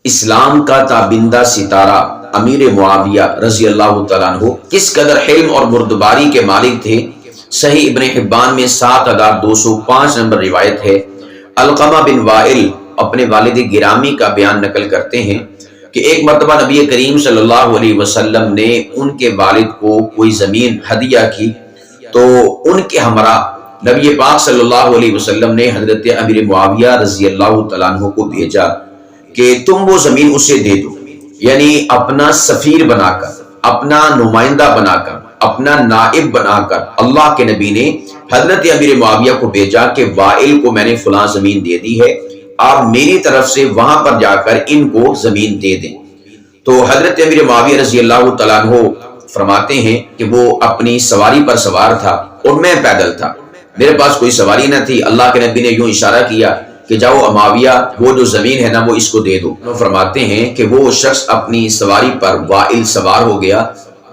اسلام کا تابندہ ستارہ امیر معاویہ رضی اللہ تعالیٰ عنہ کس قدر حلم اور بردباری کے مالک تھے، صحیح ابن حبان میں 7205 نمبر روایت ہے۔ علقمہ بن وائل اپنے والد گرامی کا بیان نقل کرتے ہیں کہ ایک مرتبہ نبی کریم صلی اللہ علیہ وسلم نے ان کے والد کو کوئی زمین ہدیہ کی، تو ان کے ہمراہ نبی پاک صلی اللہ علیہ وسلم نے حضرت امیر معاویہ رضی اللہ تعالیٰ عنہ کو بھیجا کہ تم وہ زمین اسے دے دو، یعنی اپنا سفیر بنا کر، اپنا نمائندہ بنا کر، اپنا نائب بنا کر اللہ کے نبی نے حضرت امیر معاویہ کو بھیجا کہ وائل کو میں نے فلاں زمین دے دی ہے، آپ میری طرف سے وہاں پر جا کر ان کو زمین دے دیں۔ تو حضرت امیر معاویہ رضی اللہ تعالیٰ عنہ فرماتے ہیں کہ وہ اپنی سواری پر سوار تھا اور میں پیدل تھا، میرے پاس کوئی سواری نہ تھی۔ اللہ کے نبی نے یوں اشارہ کیا کہ جاؤ معاویہ وہ جو زمین ہے نا وہ اس کو دے دو۔ فرماتے ہیں کہ وہ شخص اپنی سواری پر وائل سوار ہو گیا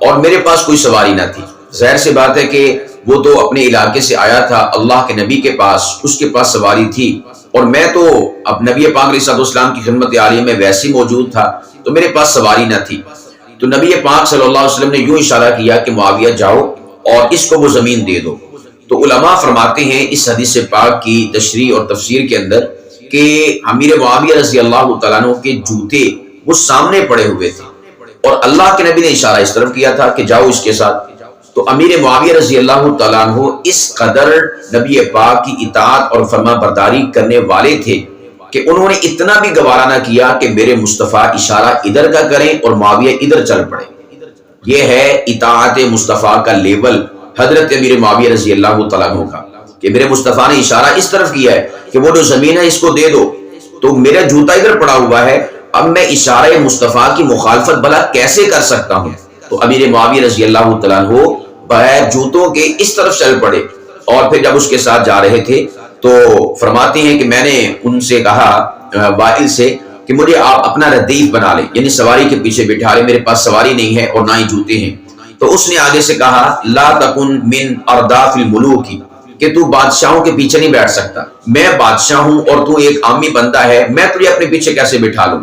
اور میرے پاس کوئی سواری نہ تھی۔ ظاہر سی بات ہے کہ وہ تو اپنے علاقے سے آیا تھا، اللہ کے نبی کے پاس اس کے پاس سواری تھی، اور میں تو اب نبی پاک علیہ السلام کی خدمت عالیہ میں ویسے موجود تھا، تو میرے پاس سواری نہ تھی۔ تو نبی پاک صلی اللہ علیہ وسلم نے یوں اشارہ کیا کہ معاویہ جاؤ اور اس کو وہ زمین دے دو۔ تو علماء فرماتے ہیں اس حدیث پاک کی تشریح اور تفسیر کے اندر کہ امیر معاویہ رضی اللہ تعالیٰ عنہ کے جوتے وہ سامنے پڑے ہوئے تھے اور اللہ کے نبی نے اشارہ اس طرف کیا تھا کہ جاؤ اس کے ساتھ۔ تو امیر معاویہ رضی اللہ تعالیٰ عنہ اس قدر نبی پاک کی اطاعت اور فرما برداری کرنے والے تھے کہ انہوں نے اتنا بھی گوارا نہ کیا کہ میرے مصطفیٰ اشارہ ادھر کا کریں اور معاویہ ادھر چل پڑے۔ یہ ہے اطاعت مصطفیٰ کا لیول حضرت امیر معاویہ رضی اللہ تعالیٰ عنہ کا، کہ میرے مصطفیٰ نے اشارہ اس طرف کیا ہے کہ وہ جو زمین ہے اس کو دے دو، تو میرا جوتا ادھر پڑا ہوا ہے، اب میں اشارہ مصطفیٰ کی مخالفت بھلا کیسے کر سکتا ہوں؟ تو امیر معاویہ رضی اللہ تعالیٰ عنہ بغیر جوتوں کے اس طرف چل پڑے، اور پھر جب اس کے ساتھ جا رہے تھے تو فرماتے ہیں کہ میں نے ان سے کہا وائل سے کہ مجھے آپ اپنا ردیف بنا لیں، یعنی سواری کے پیچھے بٹھا لیں، میرے پاس سواری نہیں ہے اور نہ ہی جوتے ہیں۔ تو اس نے آگے سے کہا لا تکن من ارداف الملوک، کہ تو بادشاہوں کے پیچھے نہیں بیٹھ سکتا، میں بادشاہ ہوں اور تو ایک عامی بندہ ہے، میں تجھے اپنے پیچھے کیسے بٹھا لوں؟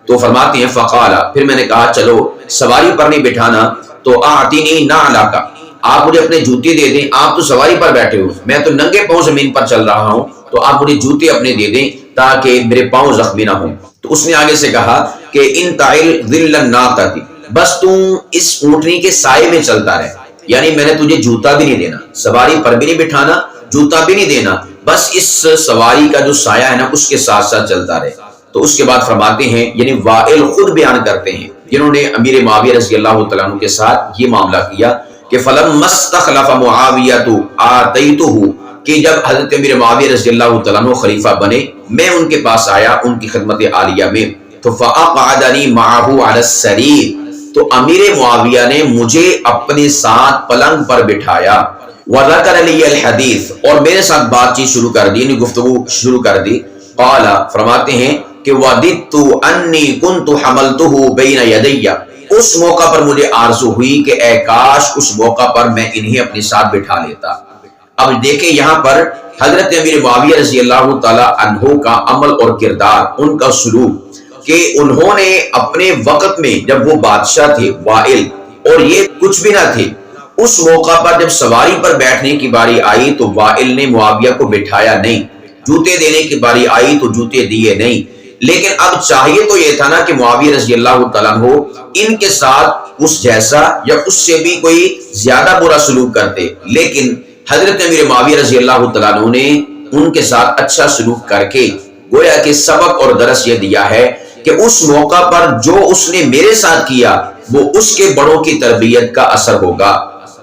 تو فرماتے ہیں فقالا، پھر میں نے کہا چلو سواری پر نہیں بٹھانا تو اعطینی نعلک، آپ مجھے اپنے جوتے دے دیں، آپ تو سواری پر بیٹھے ہو، میں تو ننگے پاؤں زمین پر چل رہا ہوں، تو آپ مجھے جوتے اپنے دے دیں تاکہ میرے پاؤں زخمی نہ ہوں۔ تو اس نے آگے سے کہا کہ ان تعل ذل الناقۃ، بس تو اس اونٹنی کے سائے میں چلتا رہے، یعنی میں نے تجھے جوتا بھی نہیں دینا، سواری پر بھی نہیں بٹھانا، جوتا بھی نہیں دینا، بس اس سواری کا جو سایہ ہے نا اس کے ساتھ ساتھ چلتا رہے۔ تو اس کے بعد فرماتے ہیں، یعنی وائل خود بیان کرتے ہیں جنہوں نے امیر معاویہ رضی اللہ تعالیٰ عنہ کے ساتھ یہ معاملہ کیا کہ فلما استخلف معاویہ آتیتہ، کہ جب حضرت امیر معاویہ رضی اللہ تعالیٰ عنہ خلیفہ بنے میں ان کے پاس آیا ان کی خدمت عالیہ میں، تو فاقعدنی معہ علی السریر، تو امیر معاویہ نے مجھے اپنے ساتھ پلنگ پر بٹھایا، وذکر لی الحدیث، اور میرے ساتھ بات چیت شروع کر دی، یعنی گفتگو شروع کر دی۔ قال، فرماتے ہیں کہ وددت انی کنت حملتہ بین یدی، اس موقع پر مجھے آرزو ہوئی کہ اے کاش اس موقع پر میں انہیں اپنے ساتھ بٹھا لیتا۔ اب دیکھیں یہاں پر حضرت امیر معاویہ رضی اللہ تعالی عنہ کا عمل اور کردار، ان کا سلوک، کہ انہوں نے اپنے وقت میں جب وہ بادشاہ تھے وائل اور یہ کچھ بھی نہ تھے، اس موقع پر جب سواری پر بیٹھنے کی باری آئی تو وائل نے معاویہ کو بٹھایا نہیں، جوتے دینے کی باری آئی تو جوتے دیے نہیں، لیکن اب چاہیے تو یہ تھا نا کہ معاویہ رضی اللہ تعالیٰ عنہ ان کے ساتھ اس جیسا یا اس سے بھی کوئی زیادہ برا سلوک کرتے، لیکن حضرت امیر معاویہ رضی اللہ تعالیٰ عنہ نے ان کے ساتھ اچھا سلوک کر کے گویا کہ سبق اور درس یہ دیا ہے کہ اس موقع پر جو اس نے میرے ساتھ کیا وہ اس کے بڑوں کی تربیت کا اثر ہوگا،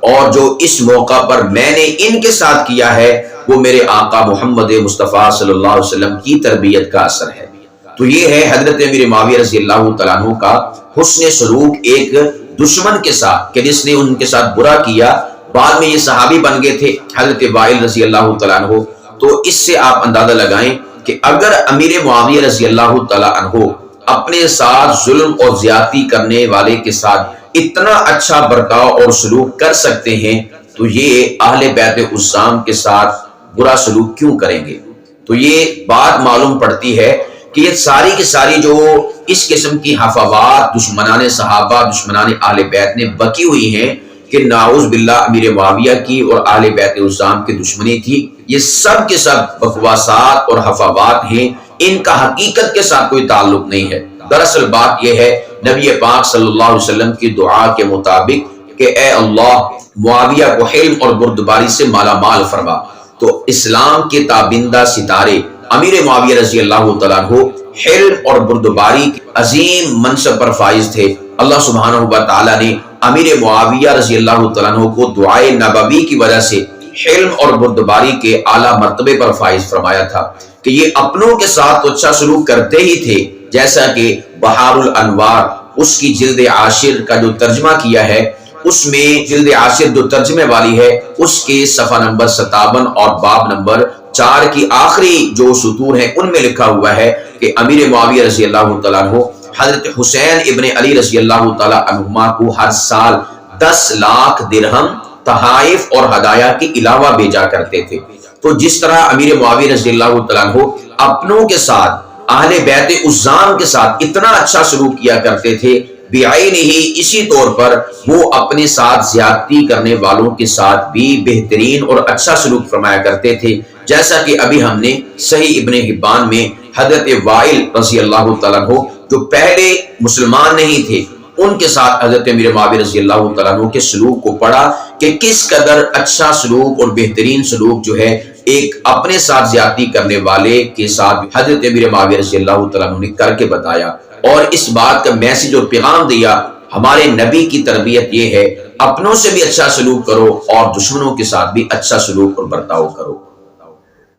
اور جو اس موقع پر میں نے ان کے ساتھ کیا ہے وہ میرے آقا محمد مصطفیٰ صلی اللہ علیہ وسلم کی تربیت کا اثر ہے۔ تو یہ ہے حضرت امیر معاویہ رضی اللہ تعالیٰ عنہ کا حسن سلوک ایک دشمن کے ساتھ، کہ جس نے ان کے ساتھ برا کیا، بعد میں یہ صحابی بن گئے تھے حضرت وائل رضی اللہ تعالیٰ عنہ۔ تو اس سے آپ اندازہ لگائیں کہ اگر امیر معاویہ رضی اللہ تعالیٰ عنہ اپنے ساتھ ظلم اور زیادتی کرنے والے کے ساتھ اتنا اچھا برتاؤ اور سلوک کر سکتے ہیں تو یہ اہل بیت عصام کے ساتھ برا سلوک کیوں کریں گے؟ تو یہ بات معلوم پڑتی ہے کہ یہ ساری کی ساری جو اس قسم کی حفاوات دشمنان صحابہ دشمنان اہل بیت نے بکی ہوئی ہیں کہ نعوذ باللہ امیر معاویہ کی اور اہل بیت عظام کی دشمنی تھی، یہ سب کے سب بکواسات اور حفاوات ہیں، ان کا حقیقت کے ساتھ کوئی تعلق نہیں ہے۔ دراصل بات یہ ہے نبی پاک صلی اللہ علیہ وسلم کی دعا کے مطابق کہ اے اللہ معاویہ کو حلم اور بردباری سے مالا مال فرما، تو اسلام کے تابندہ ستارے امیر معاویہ رضی اللہ تعالیٰ عنہ حلم اور بردباری کے عظیم منصب پر فائز تھے۔ اللہ سبحانہ و تعالیٰ نے امیر معاویہ رضی اللہ تعالیٰ عنہ کو دعائے نبوی کی وجہ سے حلم اور بردباری کے اعلیٰ مرتبے پر فائز فرمایا تھا کہ یہ اپنوں کے ساتھ تو اچھا سلوک کرتے ہی تھے، جیسا کہ بہار الانوار اس کی جلد عاشر کا جو ترجمہ کیا ہے، اس میں جلد عاشر جو ترجمے والی ہے اس کے صفحہ نمبر 57 اور باب نمبر 4 کی آخری جو سطور ہیں ان میں لکھا ہوا ہے کہ امیر معاویہ رضی اللہ تعالیٰ عنہ حضرت حسین ابن علی رضی اللہ تعالیٰ عنہما کو ہر سال 10 لاکھ درہم تحائف اور ہدایہ کے علاوہ بھیجا کرتے تھے۔ تو جس طرح امیر معاویہ رضی اللہ تعالیٰ عنہ اپنوں کے ساتھ اہل بیت عظام کے ساتھ اتنا اچھا سلوک کیا کرتے تھے، بعین ہی اسی طور پر وہ اپنے ساتھ زیادتی کرنے والوں کے ساتھ بھی بہترین اور اچھا سلوک فرمایا کرتے تھے، جیسا کہ ابھی ہم نے صحیح ابن حبان میں حضرت وائل رضی اللہ تعالیٰ عنہ جو پہلے مسلمان نہیں تھے ان کے ساتھ حضرت امیر معاویہ رضی اللہ تعالیٰ عنہ کے سلوک کو پڑھا کہ کس قدر اچھا سلوک اور بہترین سلوک جو ہے ایک اپنے ساتھ زیادتی کرنے والے کے ساتھ حضرت امیر معاویہ رضی اللہ تعالیٰ عنہ نے کر کے بتایا، اور اس بات کا میسج اور پیغام دیا ہمارے نبی کی تربیت یہ ہے اپنوں سے بھی اچھا سلوک کرو اور دشمنوں کے ساتھ بھی اچھا سلوک اور برتاؤ کرو۔